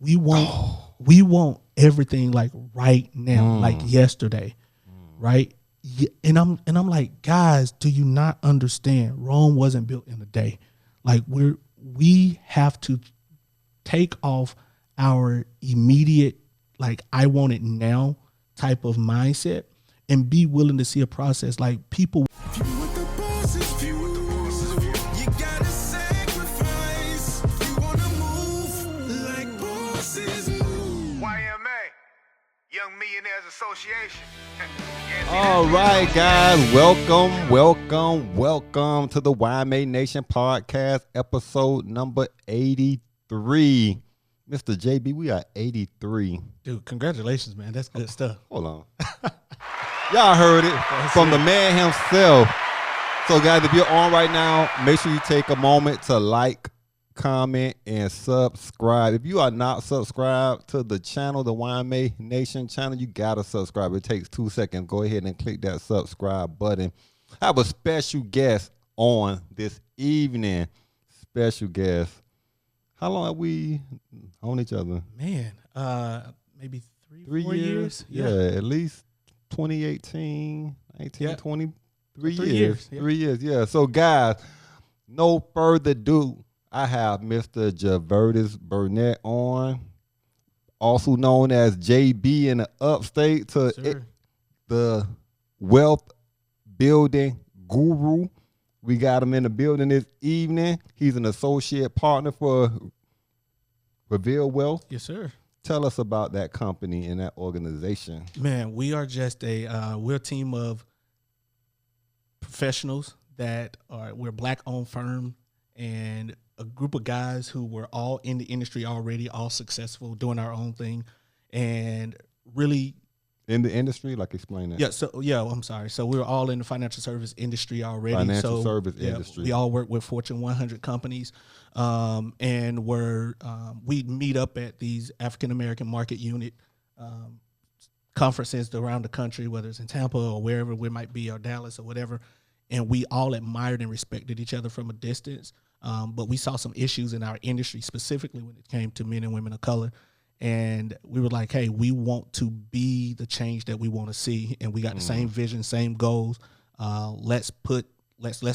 we want everything like right now, like yesterday, right? And I'm like, guys, do you not understand? Rome wasn't built in a day. Like we have to take off our immediate, like, I want it now type of mindset and be willing to see a process. Like, people. You gotta sacrifice. You wanna move like bosses move. YMA, Young Millionaires Association. All right, guys, welcome to the YMA Nation podcast, episode number 83. Mr. JB, we are 83. Dude, congratulations, man. That's good stuff. Hold on. Y'all heard it from the man himself. So, guys, if you're on right now, make sure you take a moment to like, comment, and subscribe. If you are not subscribed to the channel, the YMA Nation channel, you got to subscribe. It takes 2 seconds. Go ahead and click that subscribe button. I have a special guest on this evening. Special guest. How long have we known each other? Man, maybe 3 years. Yeah, at least 2018, 19, Yeah. 20, 3 3 years. years, yeah. 3 years, yeah. So, guys, no further ado, I have Mr. Jevertus Burnett on, also known as JB in the upstate, the wealth building guru. We got him in the building this evening. He's an associate partner for Reveal Wealth. Yes, sir. Tell us about that company and that organization. Man, we are just we're a team of professionals we're a black-owned firm and a group of guys who were all in the industry already, all successful, doing our own thing, and really. In the industry, like explain that. Yeah, I'm sorry. So we were all in the financial service industry already. Financial service industry. We all work with Fortune 100 companies, and we meet up at these African American market unit conferences around the country, whether it's in Tampa or wherever we might be, or Dallas or whatever. And we all admired and respected each other from a distance. But we saw some issues in our industry, specifically when it came to men and women of color. And we were like, hey, we want to be the change that we want to see. And we got the same vision, same goals. Let's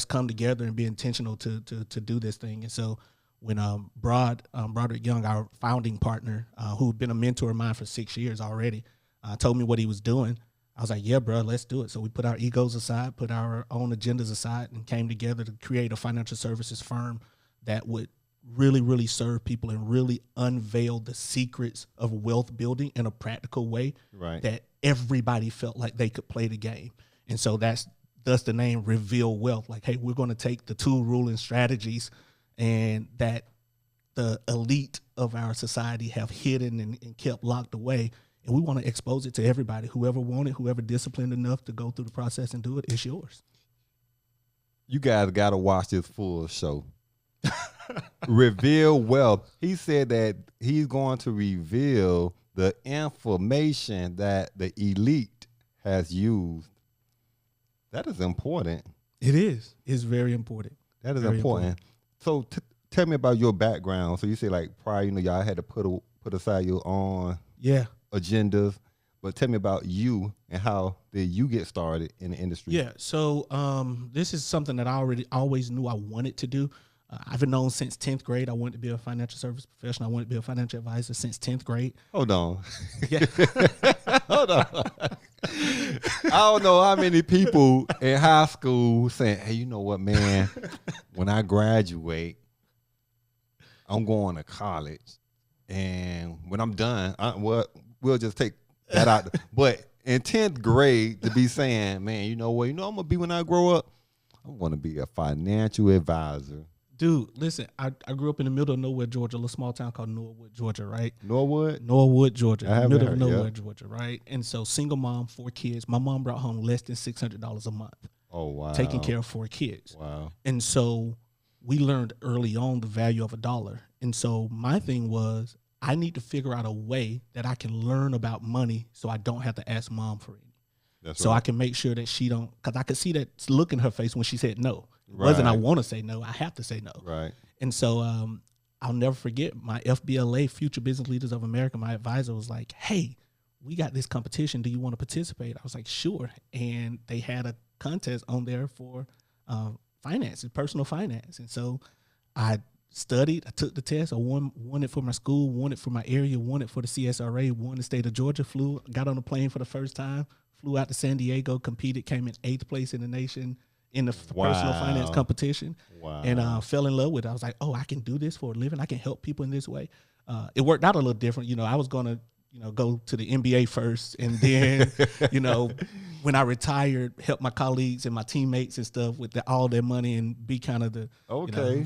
come together and be intentional to do this thing. And so when Broderick Young, our founding partner, who'd been a mentor of mine for 6 years already, told me what he was doing, I was like, yeah, bro, let's do it. So we put our egos aside, put our own agendas aside, and came together to create a financial services firm that would really, really serve people and really unveil the secrets of wealth building in a practical way, Right. that everybody felt like they could play the game. And so that's the name Reveal Wealth. Like, hey, we're going to take the 2 ruling strategies and that the elite of our society have hidden and kept locked away. And we want to expose it to everybody. Whoever wanted, whoever disciplined enough to go through the process and do it, it's yours. You guys got to watch this full show. Reveal Wealth. He said that he's going to reveal the information that the elite has used. That is important. It is. It's very important. That is Very important. So tell me about your background. So you say like prior, y'all had to put aside your own agendas, but tell me about you and how did you get started in the industry? Yeah. So this is something that I always knew I wanted to do. I've known since 10th grade I wanted to be a financial service professional. I wanted to be a financial advisor since 10th grade. Hold on. Yeah. Hold on. I don't know how many people in high school saying, hey, you know what, man? When I graduate, I'm going to college. And when I'm done, we'll just take that out. But in 10th grade, to be saying, man, you know what? I'm going to be when I grow up? I'm going to be a financial advisor. Dude, listen, I grew up in the middle of nowhere, Georgia, a little small town called Norwood, Georgia, right? Norwood, Georgia, I haven't middle of heard, nowhere, yeah. Georgia, right? And so single mom, 4 kids. My mom brought home less than $600 a month. Oh, wow. Taking care of 4 kids. Wow. And so we learned early on the value of $1. And so my thing was, I need to figure out a way that I can learn about money so I don't have to ask mom for any. That's so right. I can make sure that she don't, because I could see that look in her face when she said no. It wasn't I want to say no, I have to say no. Right. And so I'll never forget my FBLA, Future Business Leaders of America. My advisor was like, "Hey, we got this competition. Do you want to participate?" I was like, "Sure." And they had a contest on there for finance, personal finance. And so I studied, I took the test, I won it for my school, won it for my area, won it for the CSRA, won the state of Georgia, got on a plane for the first time, flew out to San Diego, competed, came in 8th place in the nation in the personal finance competition. Wow. And fell in love with it. I was like, oh, I can do this for a living. I can help people in this way. It worked out a little different. I was going to, go to the NBA first. And then, when I retired, help my colleagues and my teammates and stuff with all their money and be kind of the, okay.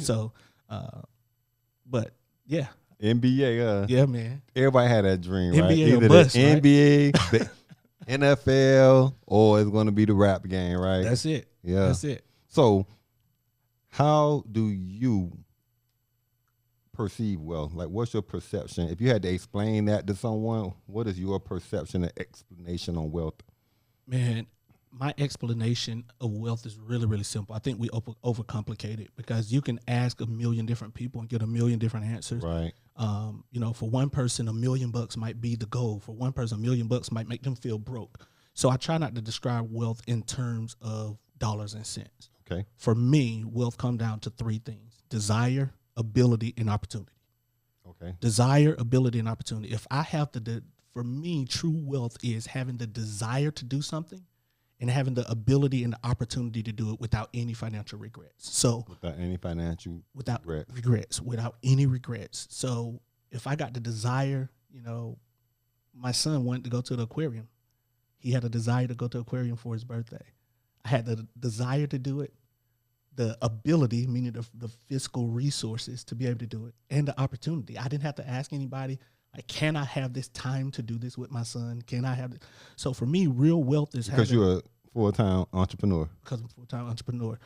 But yeah. NBA, yeah, man. Everybody had that dream, NBA right? Either or bust, the NBA, the NFL, or it's going to be the rap game, right? That's it. Yeah. That's it. So how do you perceive wealth? Like, what's your perception? If you had to explain that to someone, what is your perception and explanation on wealth? Man, my explanation of wealth is really, really simple. I think we overcomplicate it because you can ask a million different people and get a million different answers. Right. For one person, $1 million might be the goal. For one person, $1 million might make them feel broke. So I try not to describe wealth in terms of dollars and cents. Okay. For me, wealth comes down to 3 things: desire, ability, and opportunity. Okay. Desire, ability, and opportunity. If I have for me, true wealth is having the desire to do something and having the ability and the opportunity to do it without any financial regrets. So without any financial regrets, without any regrets. So if I got the desire, my son wanted to go to the aquarium. He had a desire to go to the aquarium for his birthday. I had the desire to do it, the ability, meaning the fiscal resources to be able to do it, and the opportunity. I didn't have to ask anybody, like, can I have this time to do this with my son? Can I have it? So for me, real wealth is because you're a full-time entrepreneur. Because I'm a full-time entrepreneur.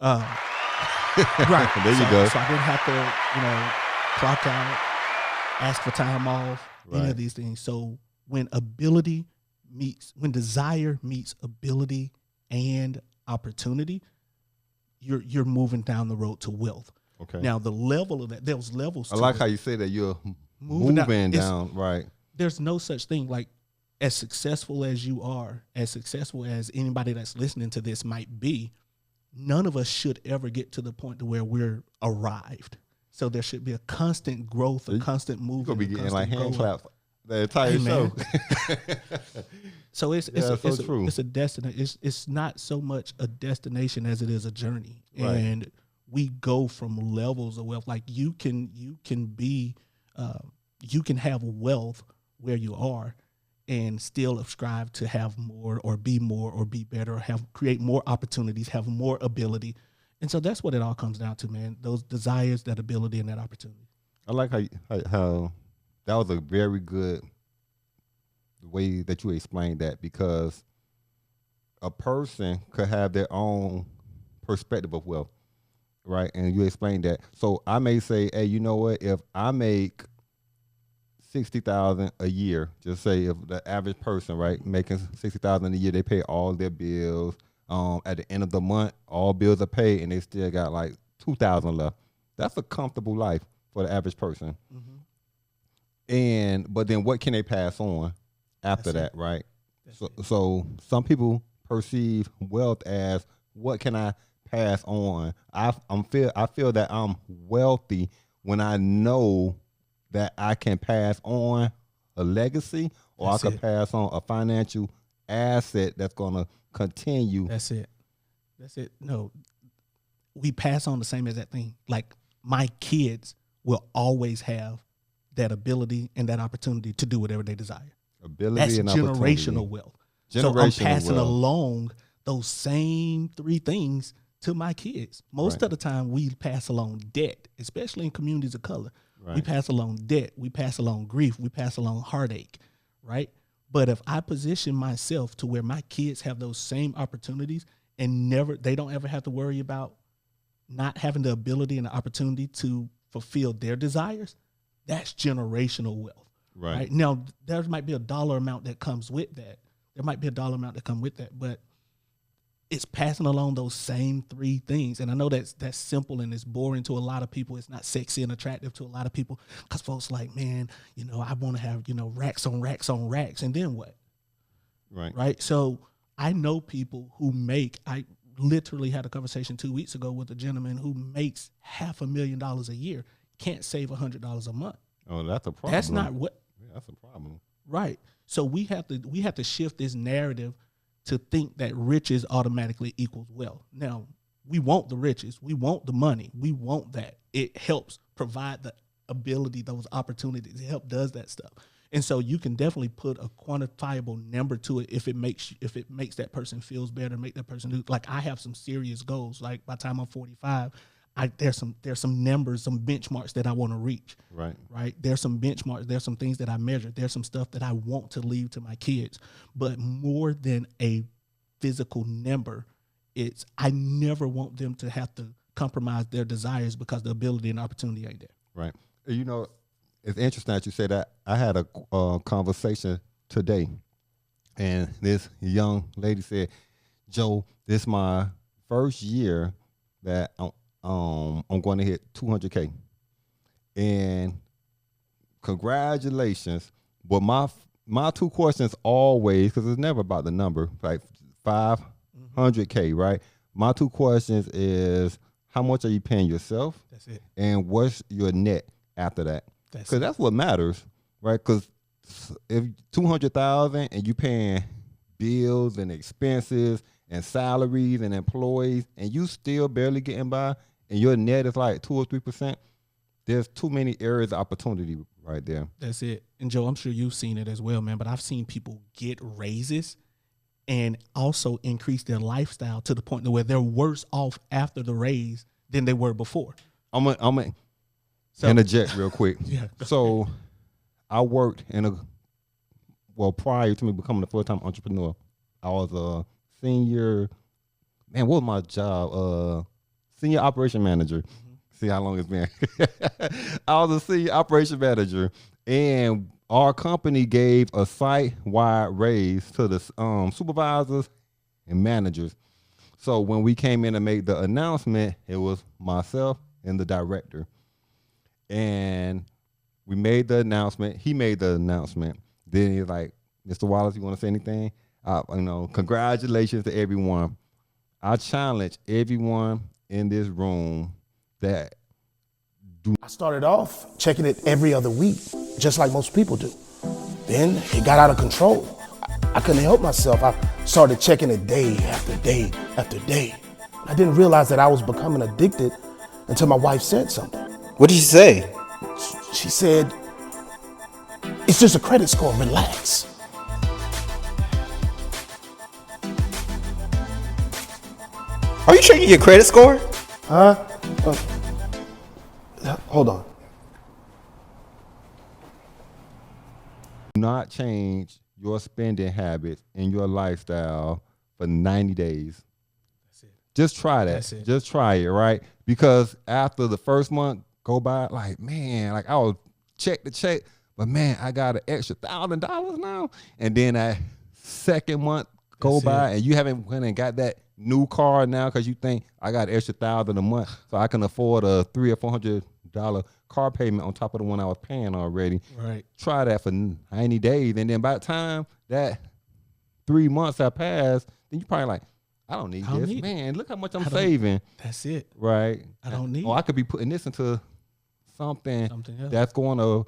Right. There you go. So I didn't have to, clock out, ask for time off, any of these things. So when desire meets ability and opportunity, you're moving down the road to wealth. Okay. Now the level of that, there's levels. I like how you say that you're moving down, right? There's no such thing like, as successful as you are, as successful as anybody that's listening to this might be, none of us should ever get to the point to where we're arrived. So there should be a constant growth, a constant movement. You're going to be getting like hand claps the entire show. So it's true. It's a destination. It's not so much a destination as it is a journey. Right. And we go from levels of wealth. Like you can have wealth where you are and still strive to have more or be better, or create more opportunities, have more ability. And so that's what it all comes down to, man. Those desires, that ability, and that opportunity. I like how that was a very good way that you explained that, because a person could have their own perspective of wealth, right? And you explained that. So I may say, hey, you know what? If I make $60,000 a year, just say if the average person, right, making $60,000 a year, they pay all their bills. At the end of the month, all bills are paid, and they still got like $2,000 left. That's a comfortable life for the average person. Mm-hmm. But then what can they pass on after that, right? So some people perceive wealth as, what can I pass on? I feel that I'm wealthy when I know that I can pass on a legacy, or I can pass on a financial asset that's going to continue. That's it. No, we pass on the same as that thing. Like, my kids will always have that ability and that opportunity to do whatever they desire. That's and generational wealth. So I'm passing along those same 3 things to my kids. Most of the time we pass along debt, especially in communities of color. Right. We pass along debt, we pass along grief, we pass along heartache, right? But if I position myself to where my kids have those same opportunities and they don't ever have to worry about not having the ability and the opportunity to fulfill their desires, that's generational wealth. Right? Now, there might be a dollar amount that comes with that. But it's passing along those same three things. And I know that's simple and it's boring to a lot of people. It's not sexy and attractive to a lot of people because folks like, man, I want to have, racks on racks on racks. And then what? Right. So I know people who I literally had a conversation 2 weeks ago with a gentleman who makes $500,000 a year, can't save $100 a month. Oh, that's a problem. That's not what. Yeah, that's a problem. Right. So we have to shift this narrative to think that riches automatically equals wealth. Now, we want the riches. We want the money. We want that. It helps provide the ability, those opportunities. It does that stuff. And so you can definitely put a quantifiable number to it if it makes that person feels better, make that person do. Like I have some serious goals. Like by the time I'm 45, there's some numbers, some benchmarks that I want to reach. Right. There's some benchmarks. There's some things that I measure. There's some stuff that I want to leave to my kids. But more than a physical number, I never want them to have to compromise their desires because the ability and opportunity ain't there. Right. It's interesting that you say that. I had a conversation today, and this young lady said, "Joe, this is my first year that I'm going to hit 200K, and congratulations." But my two questions always, because it's never about the number, like 500K, right? My two questions is, how much are you paying yourself? That's it. And what's your net after that? Because that's what matters, right? Because if 200,000 and you paying bills and expenses and salaries and employees, and you still barely getting by, and your net is like 2 or 3%, there's too many areas of opportunity right there. That's it. And Joe, I'm sure you've seen it as well, man. But I've seen people get raises and also increase their lifestyle to the point where they're worse off after the raise than they were before. I'm gonna interject real quick. Yeah. So I worked prior to me becoming a full-time entrepreneur, I was a senior, what was my job? Senior operation manager. Mm-hmm. See how long it's been. I was a senior operation manager, and our company gave a site-wide raise to the supervisors and managers. So when we came in to make the announcement, it was myself and the director. And we made the announcement. He made the announcement. Then he's like, "Mr. Wallace, you want to say anything?" Congratulations to everyone. I challenge everyone in this room that I started off checking it every other week, just like most people do. Then it got out of control. I couldn't help myself. I started checking it day after day after day. I didn't realize that I was becoming addicted until my wife said something. What did she say? She said, "It's just a credit score, relax." Are you checking your credit score? Huh? Hold on. Do not change your spending habits and your lifestyle for 90 days. That's it. Just try that. That's it. Just try it, right? Because after the first month go by, I was check to check, but man, I got an extra $1,000 now. And then that second month go by, and you haven't went and got that new car now because you think I got an extra $1,000 a month, so I can afford a $300 or $400 car payment on top of the one I was paying already. Right. Try that for 90 days, and then by the time that 3 months have passed, then you probably like, I don't need this. Man, look how much I'm saving. That's it. Right. I don't need I could be putting this into something else that's going to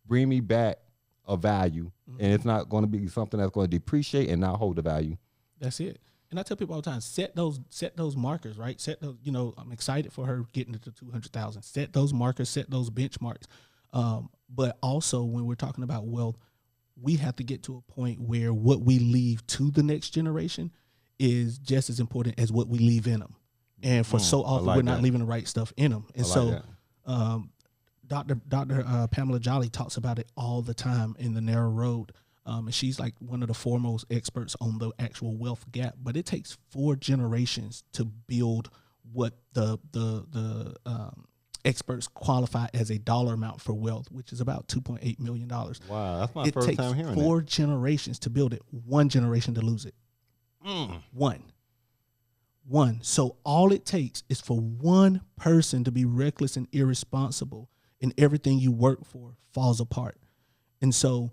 bring me back a value, and it's not going to be something that's going to depreciate and not hold the value. That's it. And I tell people all the time, set those markers, right? Set those, I'm excited for her getting to 200,000. Set those markers, set those benchmarks. But also when we're talking about wealth, we have to get to a point where what we leave to the next generation is just as important as what we leave in them. And for so often, we're not leaving the right stuff in them. And Dr. Pamela Jolly talks about it all the time in The Narrow Road. And she's like one of the foremost experts on the actual wealth gap. But it takes 4 generations to build what the experts qualify as a dollar amount for wealth, which is about $2.8 million. Wow, that's my first time hearing that. It takes 4 generations to build it, 1 generation to lose it. One. One. So all it takes is for one person to be reckless and irresponsible, and everything you work for falls apart. And so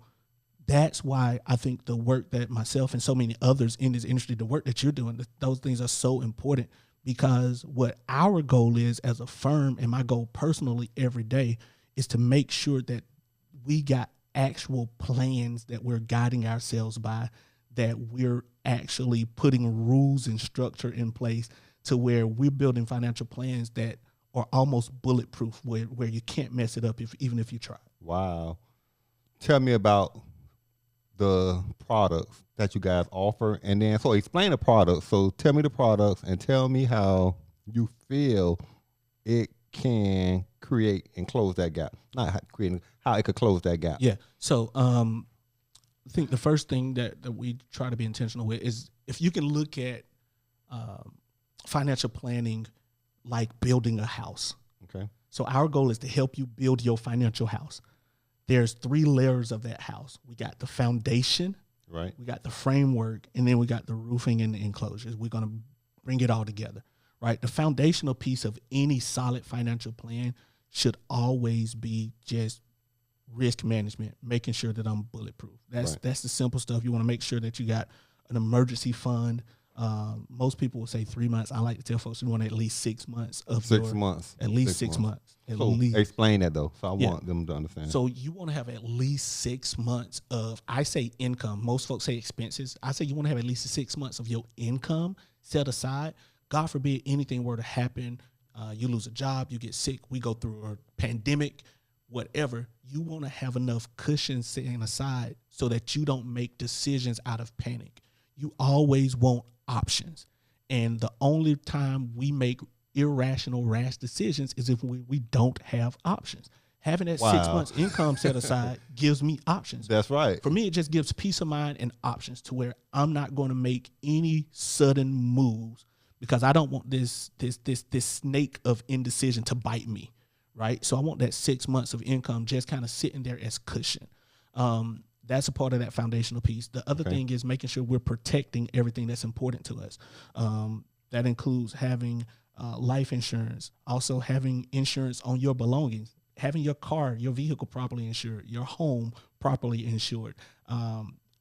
that's why I think the work that myself and so many others in this industry, the work that you're doing, those things are so important, because what our goal is as a firm, and my goal personally every day, is to make sure that we got actual plans that we're guiding ourselves by, that we're actually putting rules and structure in place to where we're building financial plans that are almost bulletproof, where you can't mess it up even if you try. Wow. Tell me about the products that you guys offer, and then so explain the products. So tell me the products and tell me how you feel it can create and close that gap. Not how, creating, how it could close that gap. Yeah. So I think the first thing that we try to be intentional with is, if you can look at financial planning like building a house. Okay. So our goal is to help you build your financial house. There's 3 layers of that house. We got the foundation, right? We got the framework, and then we got the roofing and the enclosures. We're going to bring it all together, right? The foundational piece of any solid financial plan should always be just risk management, making sure that I'm bulletproof. That's the simple stuff. You want to make sure that you got an emergency fund. Most people will say 3 months. I like to tell folks you want at least 6 months of 6 months. At least 6 months. At So least. explain that though. So I want them to understand. So you want to have at least 6 months of, I say income. Most folks say expenses. I say you want to have at least 6 months of your income set aside. God forbid anything were to happen. You lose a job, you get sick, we go through a pandemic, whatever. You want to have enough cushion sitting aside so that you don't make decisions out of panic. You always want options. And the only time we make irrational, rash decisions is if we don't have options. Having that 6 months income set aside gives me options. That's right. For me, it just gives peace of mind and options to where I'm not going to make any sudden moves, because I don't want this snake of indecision to bite me, right? So I want that 6 months of income just kind of sitting there as cushion. That's a part of that foundational piece. The other thing is making sure we're protecting everything that's important to us. That includes having life insurance, also having insurance on your belongings, having your car, your vehicle properly insured, your home properly insured.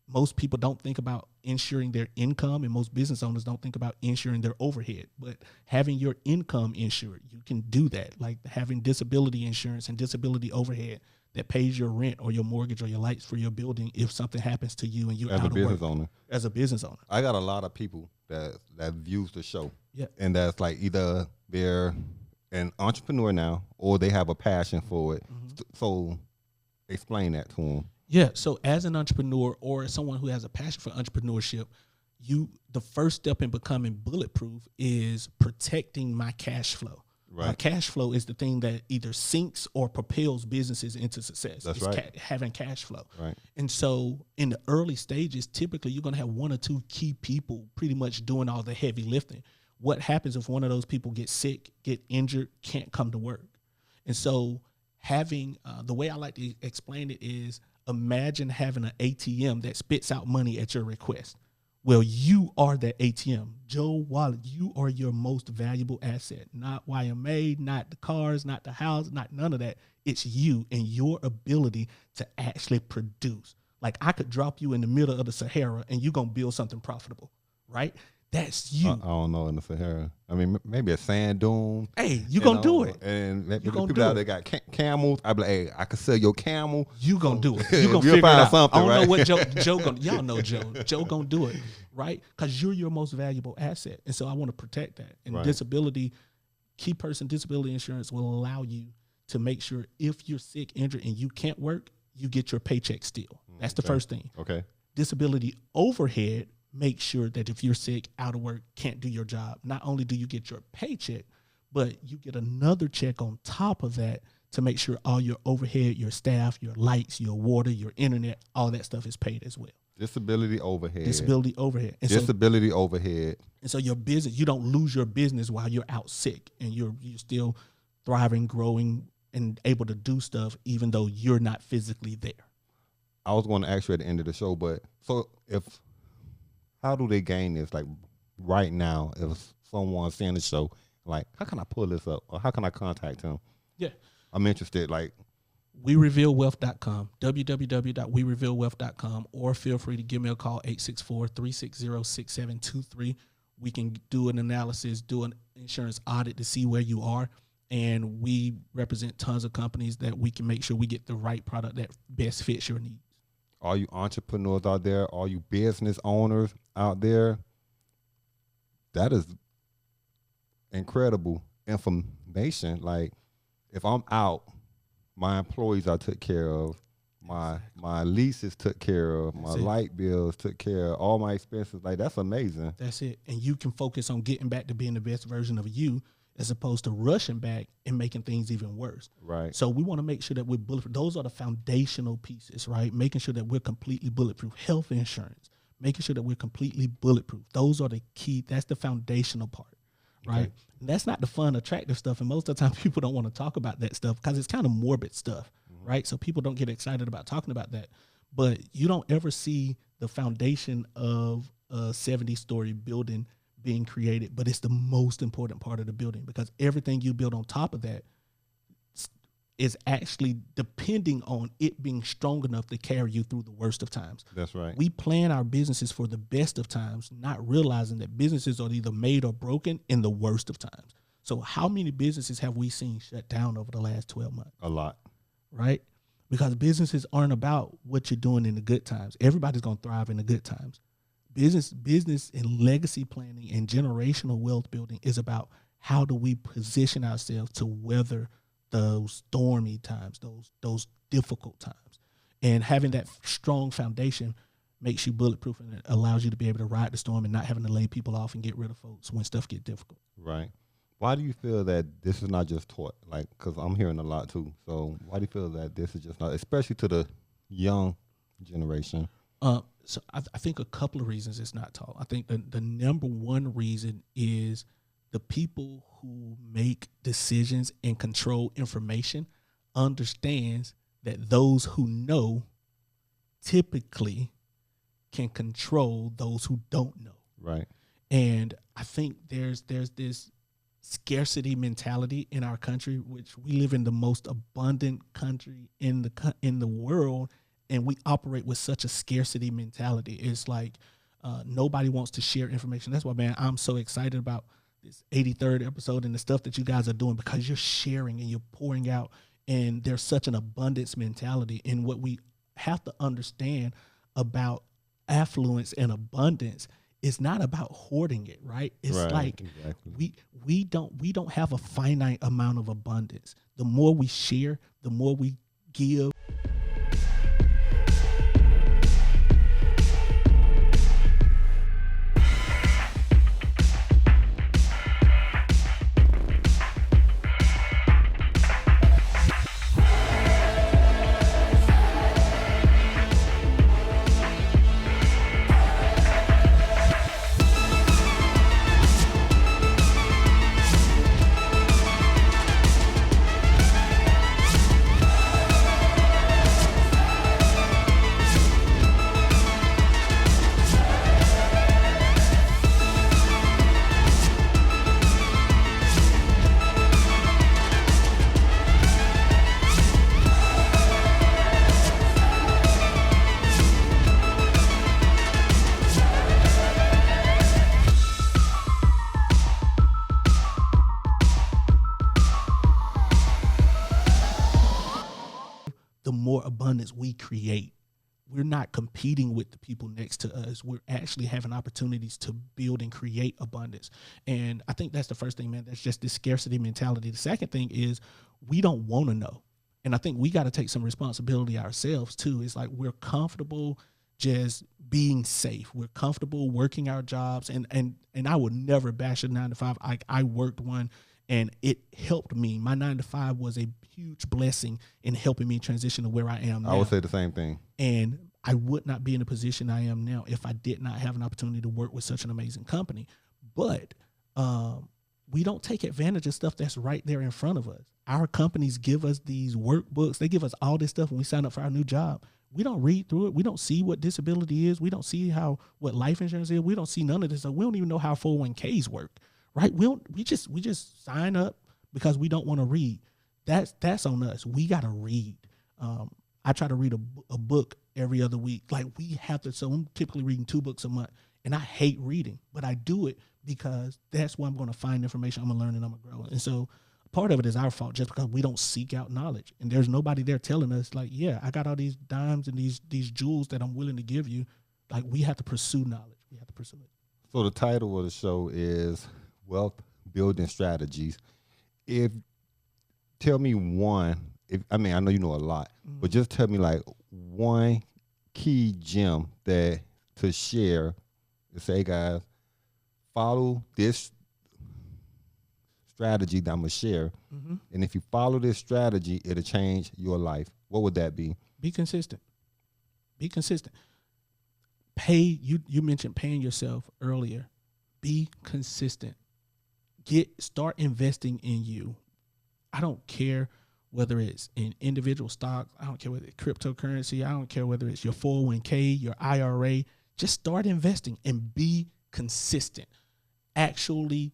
Most people don't think about insuring their income, and most business owners don't think about insuring their overhead. But having your income insured, you can do that, like having disability insurance and disability overhead that pays your rent or your mortgage or your lights for your building if something happens to you and you're As out a of business work. owner. As a business owner. I got a lot of people that views the show. Yeah. And that's like either they're an entrepreneur now or they have a passion for it. So explain that to them. Yeah. So as an entrepreneur or as someone who has a passion for entrepreneurship, the first step in becoming bulletproof is protecting my cash flow. Right. Cash flow is the thing that either sinks or propels businesses into success. That's it's right. Having cash flow. Right. And so in the early stages, typically you're going to have 1 or 2 key people pretty much doing all the heavy lifting. What happens if one of those people gets sick, get injured, can't come to work? And so having, the way I like to explain it is, imagine having an ATM that spits out money at your request. Well, you are that ATM. Joe Wallace, you are your most valuable asset. Not YMA, not the cars, not the house, not none of that. It's you and your ability to actually produce. Like, I could drop you in the middle of the Sahara and you're going to build something profitable, right? That's you. I don't know in the Sahara. I mean, maybe a sand dune. Hey, you're going to do it. And maybe gonna people do out it. there got camels. I'd be like, hey, I could sell your camel. You gonna do it. You gonna We'll figure it find out. something, I don't right? know what Joe gonna. Y'all know Joe. Joe gonna do it, right? Because you're your most valuable asset, and so I want to protect that. And Right. disability, key person disability insurance will allow you to make sure if you're sick, injured, and you can't work, you get your paycheck still. That's the first thing. Okay. Disability overhead. Make sure that if you're sick, out of work, can't do your job, not only do you get your paycheck, but you get another check on top of that to make sure all your overhead, your staff, your lights, your water, your internet, all that stuff is paid as well. Disability overhead. Disability overhead. And Disability overhead. so your business, you don't lose your business while you're out sick, and you're still thriving, growing, and able to do stuff even though you're not physically there. I was going to ask you at the end of the show, but so how do they gain this? Like right now, if someone seeing the show, like, how can I pull this up, or how can I contact him? Yeah. I'm interested. Like, WeRevealWealth.com, www.werevealwealth.com, or feel free to give me a call, 864-360-6723. We can do an analysis, do an insurance audit to see where you are. And we represent tons of companies that we can make sure we get the right product that best fits your needs. all you entrepreneurs out there, all you business owners out there, that is incredible information. Like, if I'm out, my employees I took care of, my leases took care of, my light bills took care of, all my expenses. Like, that's amazing. That's it. And you can focus on getting back to being the best version of you, as opposed to rushing back and making things even worse. Right. So we want to make sure that we're bulletproof. Those are the foundational pieces, right? Making sure that we're completely bulletproof. Health insurance, making sure that we're completely bulletproof. Those are the key. That's the foundational part, right? Okay. And that's not the fun, attractive stuff. And most of the time people don't want to talk about that stuff because it's kind of morbid stuff, right? So people don't get excited about talking about that. But you don't ever see the foundation of a 70-story building being created, but it's the most important part of the building, because everything you build on top of that is actually depending on it being strong enough to carry you through the worst of times. That's right. We plan our businesses for the best of times, not realizing that businesses are either made or broken in the worst of times. So how many businesses have we seen shut down over the last 12 months? A lot. Right? Because businesses aren't about what you're doing in the good times. Everybody's going to thrive in the good times. Business and legacy planning and generational wealth building is about how do we position ourselves to weather those stormy times, those difficult times. And having that strong foundation makes you bulletproof, and it allows you to be able to ride the storm and not having to lay people off and get rid of folks when stuff get difficult. Right. Why do you feel that this is not just taught? Like, because I'm hearing a lot too. So why do you feel that this is just not, especially to the young generation? So I think a couple of reasons it's not taught. I think the number one reason is the people who make decisions and control information understands that those who know typically can control those who don't know. Right. And I think there's this scarcity mentality in our country, which we live in the most abundant country in the world. And we operate with such a scarcity mentality. It's like nobody wants to share information. That's why, man, I'm so excited about this 83rd episode and the stuff that you guys are doing, because you're sharing and you're pouring out, and there's such an abundance mentality. And what we have to understand about affluence and abundance is not about hoarding it, right? It's like exactly. we don't have a finite amount of abundance. The more we share, the more we give. The more abundance we create, we're not competing with the people next to us. We're actually having opportunities to build and create abundance. And I think that's the first thing, man. That's just this scarcity mentality. The second thing is we don't want to know. And I think we got to take some responsibility ourselves too. It's like we're comfortable just being safe. We're comfortable working our jobs. And I would never bash a 9-to-5. I worked one, and it helped me. My 9-to-5 was a huge blessing in helping me transition to where I am now. I would say the same thing. And I would not be in the position I am now if I did not have an opportunity to work with such an amazing company. But we don't take advantage of stuff that's right there in front of us. Our companies give us these workbooks. They give us all this stuff when we sign up for our new job. We don't read through it. We don't see what disability is. We don't see what life insurance is. We don't see none of this. So we don't even know how 401ks work. right? We just sign up because we don't want to read. That's on us. We got to read. I try to read a book every other week. Like we have to. So I'm typically reading 2 books a month, and I hate reading, but I do it because that's where I'm going to find information. I'm going to learn and I'm going to grow. And so part of it is our fault just because we don't seek out knowledge, and there's nobody there telling us like, yeah, I got all these dimes and these jewels that I'm willing to give you. Like we have to pursue knowledge. We have to pursue it. So the title of the show is Wealth Building Strategies. Tell me one. I know you know a lot, but just tell me like one key gem that to share. To say, guys, follow this strategy that I'm gonna share, and if you follow this strategy, it'll change your life. What would that be? Be consistent. Be consistent. You mentioned paying yourself earlier. Be consistent. Start investing in you. I don't care whether it's in individual stocks. I don't care whether it's cryptocurrency. I don't care whether it's your 401k, your IRA. Just start investing and be consistent. Actually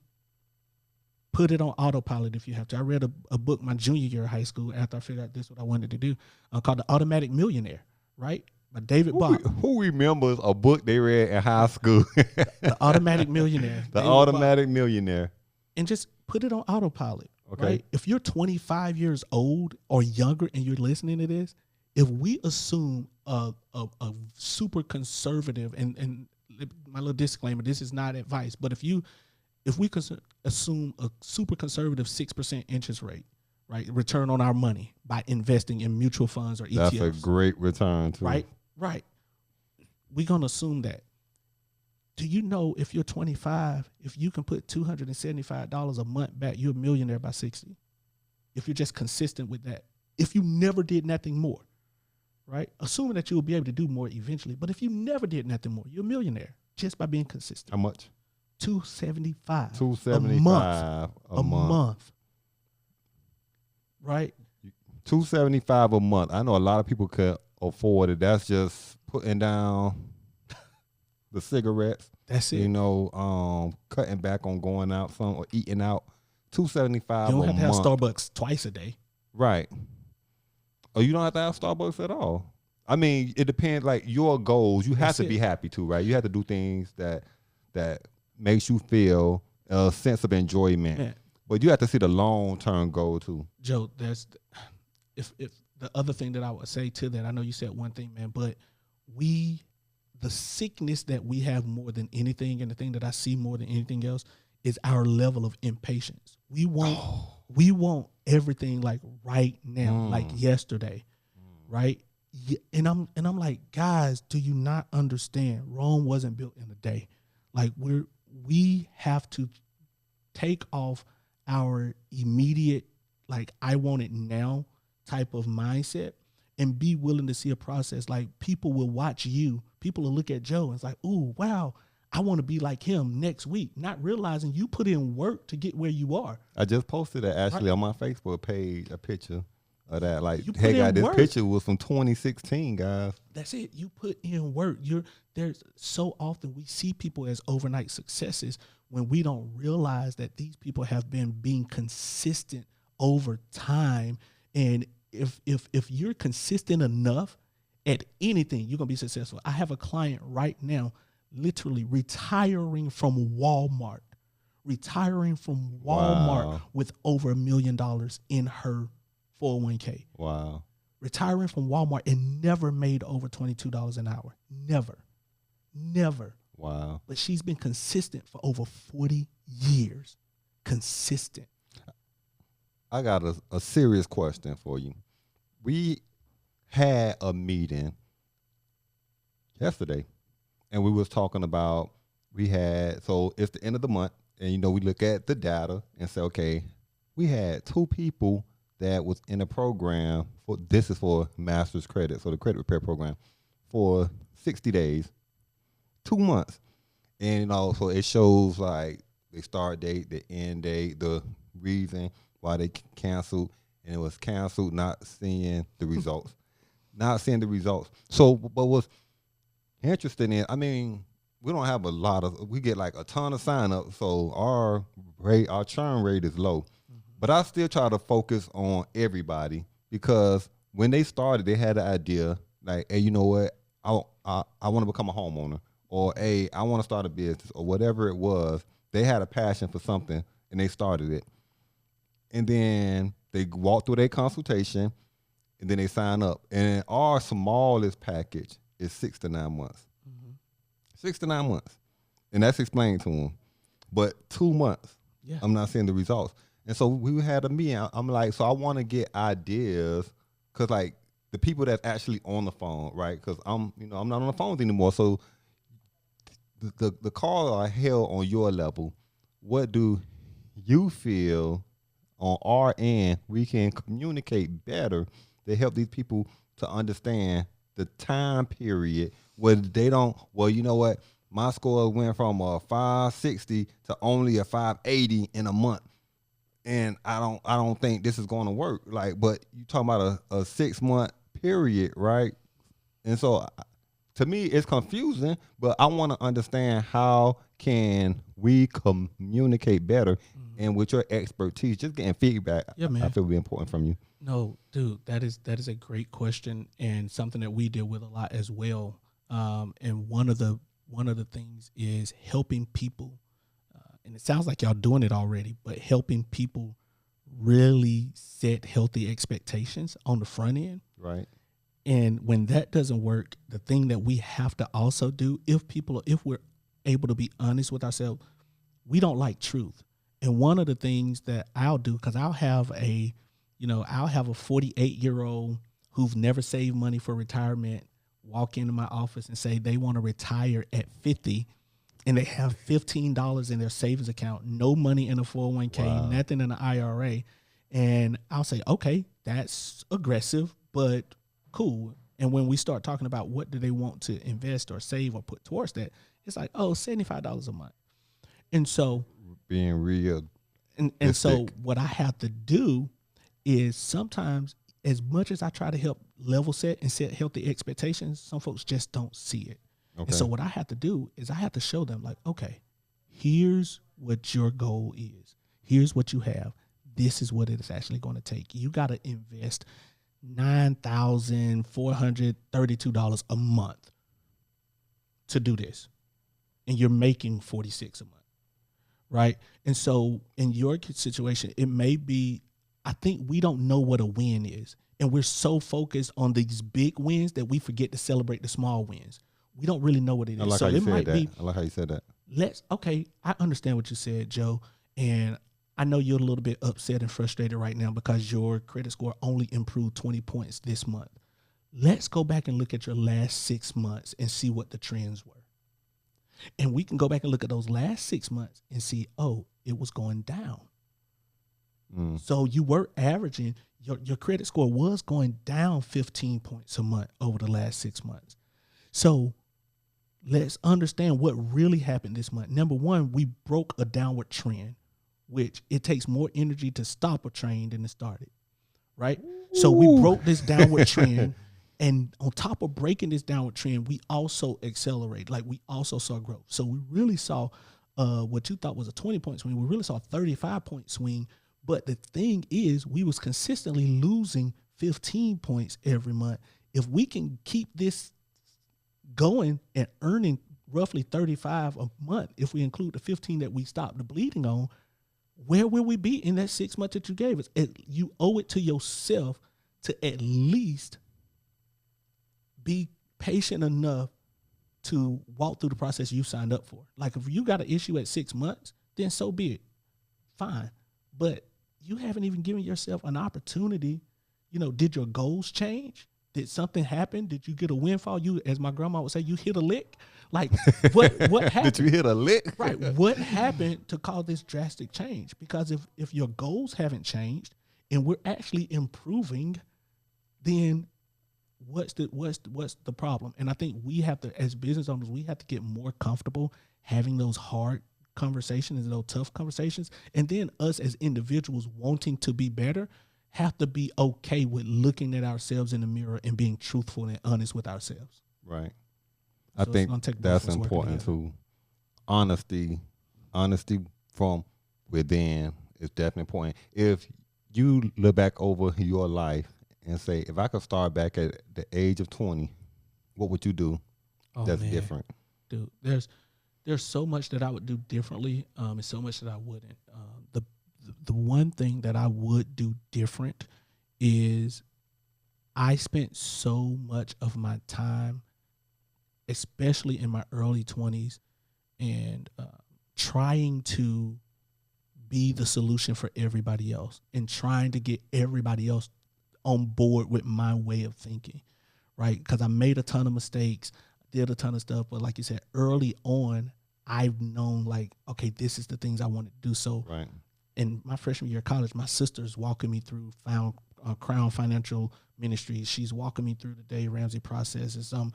put it on autopilot if you have to. I read a book my junior year of high school after I figured out this is what I wanted to do, called The Automatic Millionaire, right? By David Bach. Who remembers a book they read in high school? The Automatic Millionaire. The Automatic Millionaire. And just put it on autopilot. Okay. Right? If you're 25 years old or younger and you're listening to this, if we assume a super conservative, and my little disclaimer, this is not advice, but if we assume a super conservative 6% interest rate, right, return on our money by investing in mutual funds or ETFs. That's a great return too. Right. We're gonna assume that. Do you know if you're 25, if you can put $275 a month back, you're a millionaire by 60? If you're just consistent with that. If you never did nothing more, right? Assuming that you'll be able to do more eventually. But if you never did nothing more, you're a millionaire just by being consistent. How much? $275. $275 a month. Right? $275 a month. I know a lot of people could afford it. That's just putting down the cigarettes. That's it. Cutting back on going out some or eating out. $275 You don't have to have month. Starbucks twice a day. Right. Or you don't have to have Starbucks at all. I mean, it depends. Like your goals, you have to be happy too, right? You have to do things that makes you feel a sense of enjoyment. Yeah. But you have to see the long-term goal too. Joe, if the other thing that I would say to that, I know you said one thing, man, but the sickness that we have more than anything, and the thing that I see more than anything else, is our level of impatience. We want everything like right now, like yesterday, right? And I'm like, guys, do you not understand? Rome wasn't built in a day. Like we have to take off our immediate, like, I want it now type of mindset and be willing to see a process. Like people will watch you. People will look at Joe and it's like, ooh, wow, I want to be like him next week, not realizing you put in work to get where you are. I just posted it actually on my Facebook page, a picture of that. Like, You hey put guys, in this work. picture was from 2016, guys. That's it. You put in work. There's so often we see people as overnight successes when we don't realize that these people have been being consistent over time. And if you're consistent enough at anything, you're gonna be successful. I have a client right now, literally retiring from Walmart Wow. with over $1 million in her 401k. Wow. Retiring from Walmart and never made over $22 an hour. Never. Wow. But she's been consistent for over 40 years. Consistent. I got a serious question for you. We had a meeting yesterday, and we was talking about so it's the end of the month, and we look at the data and say, okay, we had 2 people that was in a program this is for master's credit, so the credit repair program, for 60 days, 2 months. And so it shows like the start date, the end date, the reason why they canceled, and it was canceled, not seeing the results. So what was interesting is, we don't have a lot of. We get like a ton of sign-ups, so our churn rate is low. But I still try to focus on everybody because when they started, they had an idea like, hey, you know what? I want to become a homeowner, or hey, I want to start a business, or whatever it was. They had a passion for something and they started it. And then they walk through their consultation and then they sign up. And our smallest package is 6 to 9 months. 6 to 9 months. And that's explained to them. But 2 months, I'm not seeing the results. And so we had a meeting. I'm like, so I want to get ideas because like the people that's actually on the phone, right? Because I'm not on the phones anymore. So the calls are held on your level. What do you feel on our end we can communicate better to help these people to understand the time period where they don't, well, you know what? My score went from a 560 to only a 580 in a month. And I don't think this is going to work. Like, but you talking about a 6 month period, right? And so to me, it's confusing, but I want to understand how can we communicate better, and with your expertise, just getting feedback. Yeah, man. I feel really important from you. No, dude, that is a great question and something that we deal with a lot as well. And one of the things is helping people, and it sounds like y'all doing it already, but helping people really set healthy expectations on the front end. Right. And when that doesn't work, the thing that we have to also do, if we're able to be honest with ourselves, we don't like truth. And one of the things that I'll do, because I'll have a 48-year-old who've never saved money for retirement walk into my office and say they want to retire at 50, and they have $15 in their savings account, no money in a 401k, nothing in an IRA. And I'll say, okay, that's aggressive, but cool. And when we start talking about what do they want to invest or save or put towards that, it's like, oh, $75 a month. And so being real. And so what I have to do is sometimes, as much as I try to help level set and set healthy expectations, some folks just don't see it. Okay. And so what I have to do is I have to show them like, okay, here's what your goal is. Here's what you have. This is what it is actually going to take. You got to invest $9,432 a month to do this. And you're making $46 a month, right? And so in your situation, it may be, I think we don't know what a win is. And we're so focused on these big wins that we forget to celebrate the small wins. We don't really know what it is. I like so how you it said might that. be, I like how you said that. I understand what you said, Joe. And I know you're a little bit upset and frustrated right now because your credit score only improved 20 points this month. Let's go back and look at your last 6 months and see what the trends were. And we can go back and look at those last 6 months and see, oh, it was going down. So you were averaging, your credit score was going down 15 points a month over the last 6 months. So let's understand what really happened this month. Number one, we broke a downward trend, which it takes more energy to stop a train than to start it, right? Ooh. So we broke this downward trend. And on top of breaking this downward trend, we also accelerated. Like we also saw growth. So we really saw what you thought was a 20-point swing. We really saw a 35-point swing. But the thing is, we was consistently losing 15 points every month. If we can keep this going and earning roughly 35 a month, if we include the 15 that we stopped the bleeding on, where will we be in that 6 months that you gave us? You owe it to yourself to at least be patient enough to walk through the process you signed up for. Like if you got an issue at 6 months, then so be it. Fine. But you haven't even given yourself an opportunity. Did your goals change? Did something happen? Did you get a windfall? You, as my grandma would say, you hit a lick? Like what happened? Did you hit a lick? Right. What happened to cause this drastic change? Because if your goals haven't changed and we're actually improving, then what's the problem? And I think we have to, as business owners, we have to get more comfortable having those hard conversations and those tough conversations. And then us as individuals wanting to be better have to be okay with looking at ourselves in the mirror and being truthful and honest with ourselves. Right. So I think that's important too. honesty from within is definitely important. If you look back over your life and say, if I could start back at the age of 20, what would you do? Oh, That's man. different. Dude, there's so much that I would do differently, and so much that I wouldn't. The one thing that I would do different is I spent so much of my time, especially in my early 20s, and trying to be the solution for everybody else and trying to get everybody else on board with my way of thinking, right? Because I made a ton of mistakes, did a ton of stuff, but like you said, early on, I've known, like, okay, this is the things I want to do. So Right. in my freshman year of college, my sister's walking me through Crown Financial Ministries. She's walking me through the Dave Ramsey process. And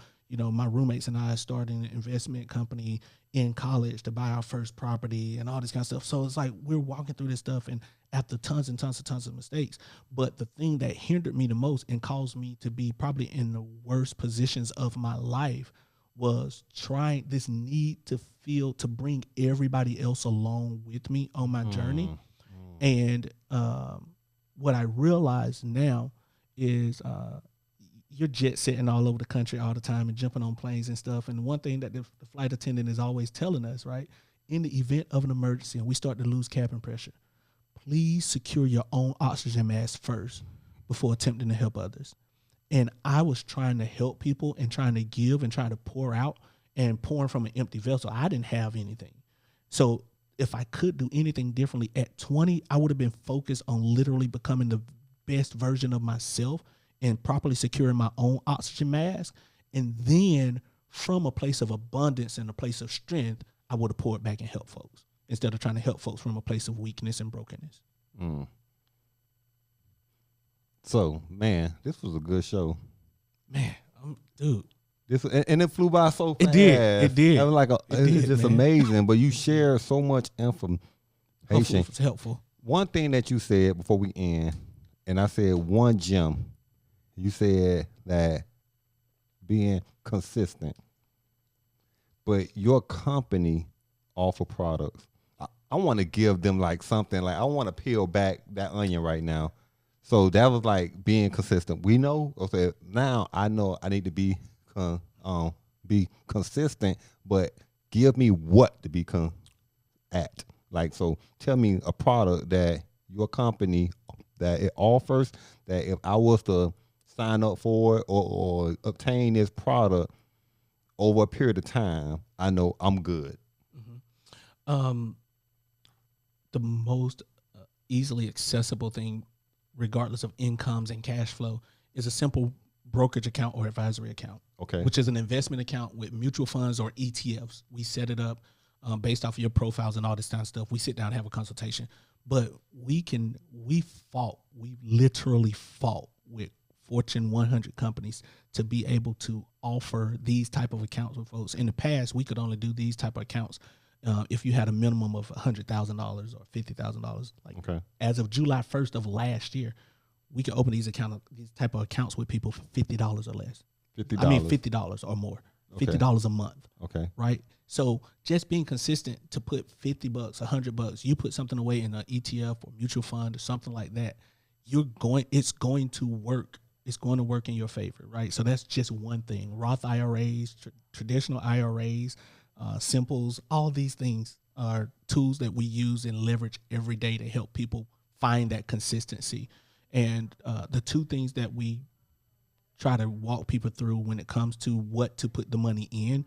my roommates and I started an investment company in college to buy our first property and all this kind of stuff. So it's like we're walking through this stuff and after tons and tons of mistakes. But the thing that hindered me the most and caused me to be probably in the worst positions of my life was trying this need to feel to bring everybody else along with me on my journey. And what I realize now is you're jet setting all over the country all the time and jumping on planes and stuff. And one thing that the flight attendant is always telling us, right, in the event of an emergency and we start to lose cabin pressure, please secure your own oxygen mask first before attempting to help others. And I was trying to help people and trying to give and trying to pour out and pouring from an empty vessel. I didn't have anything. So if I could do anything differently at 20, I would have been focused on literally becoming the best version of myself and properly securing my own oxygen mask. And then from a place of abundance and a place of strength, I would have poured back and helped folks instead of trying to help folks from a place of weakness and brokenness. So, man, this was a good show. Man, dude. And it flew by so fast. It did. It was like it's just man. amazing. But you share so much information. Hopefully it's helpful. One thing that you said before we end, and I said one gem. You said that being consistent, but your company offer products. I want to give them like something, like I want to peel back that onion right now. So that was like being consistent. We know, okay, now I know I need to be consistent, but give me what to be at. Like, so tell me a product that your company that it offers that if I was to sign up for it or obtain this product over a period of time, I know I'm good. The most easily accessible thing, regardless of incomes and cash flow, is a simple brokerage account or advisory account. Okay. Which is an investment account with mutual funds or ETFs. We set it up based off of your profiles and all this kind of stuff. We sit down and have a consultation. But we literally fought with Fortune 100 companies to be able to offer these type of accounts with folks. In the past, we could only do these type of accounts if you had a minimum of $100,000 or $50,000. Like, okay. As of July 1st of last year, we could open these type of accounts with people for $50 or less. $50. I mean, $50 or more. Okay. $50 a month. Okay. Right. So just being consistent to put $50, $100, you put something away in an ETF or mutual fund or something like that, it's going to work. It's going to work in your favor. Right. So that's just one thing. Roth IRAs, traditional IRAs, Simples, all these things are tools that we use and leverage every day to help people find that consistency. And the two things that we try to walk people through when it comes to what to put the money in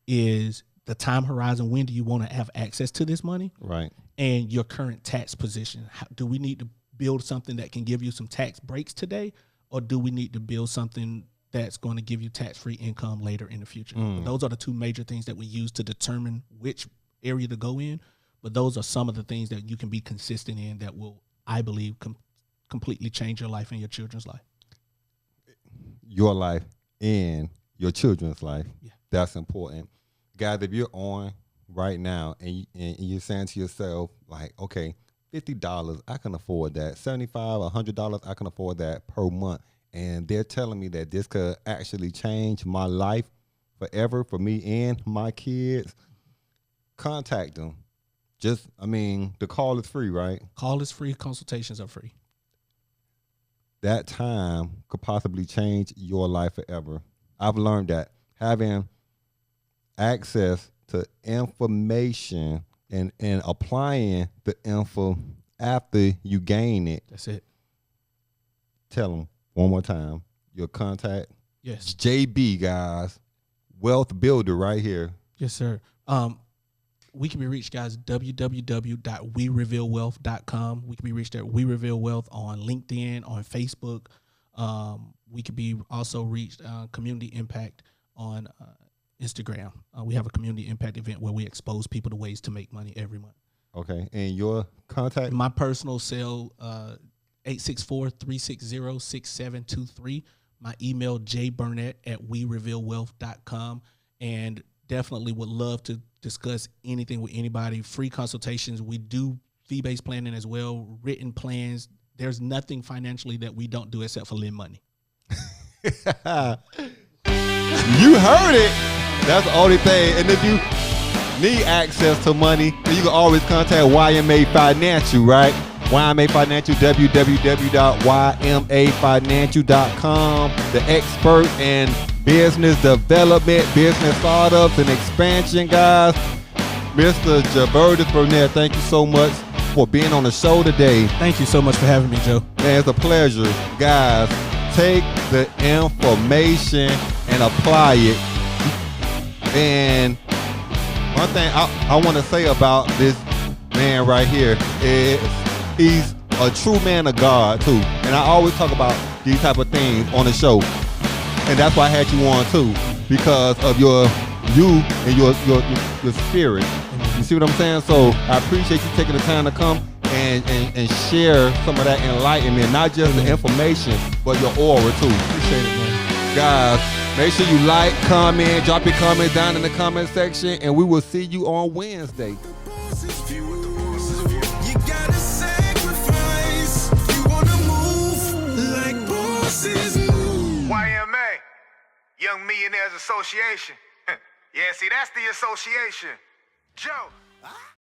is the time horizon. When do you want to have access to this money? Right. And your current tax position. Do we need to build something that can give you some tax breaks today? Or do we need to build something that's going to give you tax-free income later in the future? Those are the two major things that we use to determine which area to go in. But those are some of the things that you can be consistent in that will, I believe, completely change your life and your children's life. Your life and your children's life. Yeah. That's important. Guys, if you're on right now and you're saying to yourself, like, okay, $50, I can afford that. $75, $100, I can afford that per month. And they're telling me that this could actually change my life forever for me and my kids. contact them. The call is free, right? Call is free. Consultations are free. That time could possibly change your life forever. I've learned that having access to information and applying the info after you gain it. That's it. Tell them one more time. Your contact. Yes. JB, guys. Wealth builder right here. Yes, sir. We can be reached, guys, www.werevealwealth.com. We can be reached at We Reveal Wealth on LinkedIn, on Facebook. We can be also reached Community Impact on Instagram. We have a Community Impact event where we expose people to ways to make money every month. Okay. And your contact? My personal cell, 864-360-6723. My email, jburnett@werevealwealth.com. And definitely would love to discuss anything with anybody. Free consultations. We do fee-based planning as well, written plans. There's nothing financially that we don't do except for lend money. You heard it. That's the only thing. And if you need access to money, then you can always contact YMA Financial, right? YMA Financial, www.ymafinancial.com. The expert in business development, business startups, and expansion, guys. Mr. Jevertus Burnett, thank you so much for being on the show today. Thank you so much for having me, Joe. Man, it's a pleasure. Guys, take the information and apply it. And one thing I want to say about this man right here is he's a true man of God, too. And I always talk about these type of things on the show. And that's why I had you on, too, because of you and your spirit. You see what I'm saying? So I appreciate you taking the time to come and share some of that enlightenment, not just the information, but your aura, too. Appreciate it, man. Guys, make sure you like, comment, drop your comments down in the comment section, and we will see you on Wednesday. You gotta sacrifice. You wanna move like bosses move. YMA, Young Millionaires Association. Yeah, see, that's the association. Joe.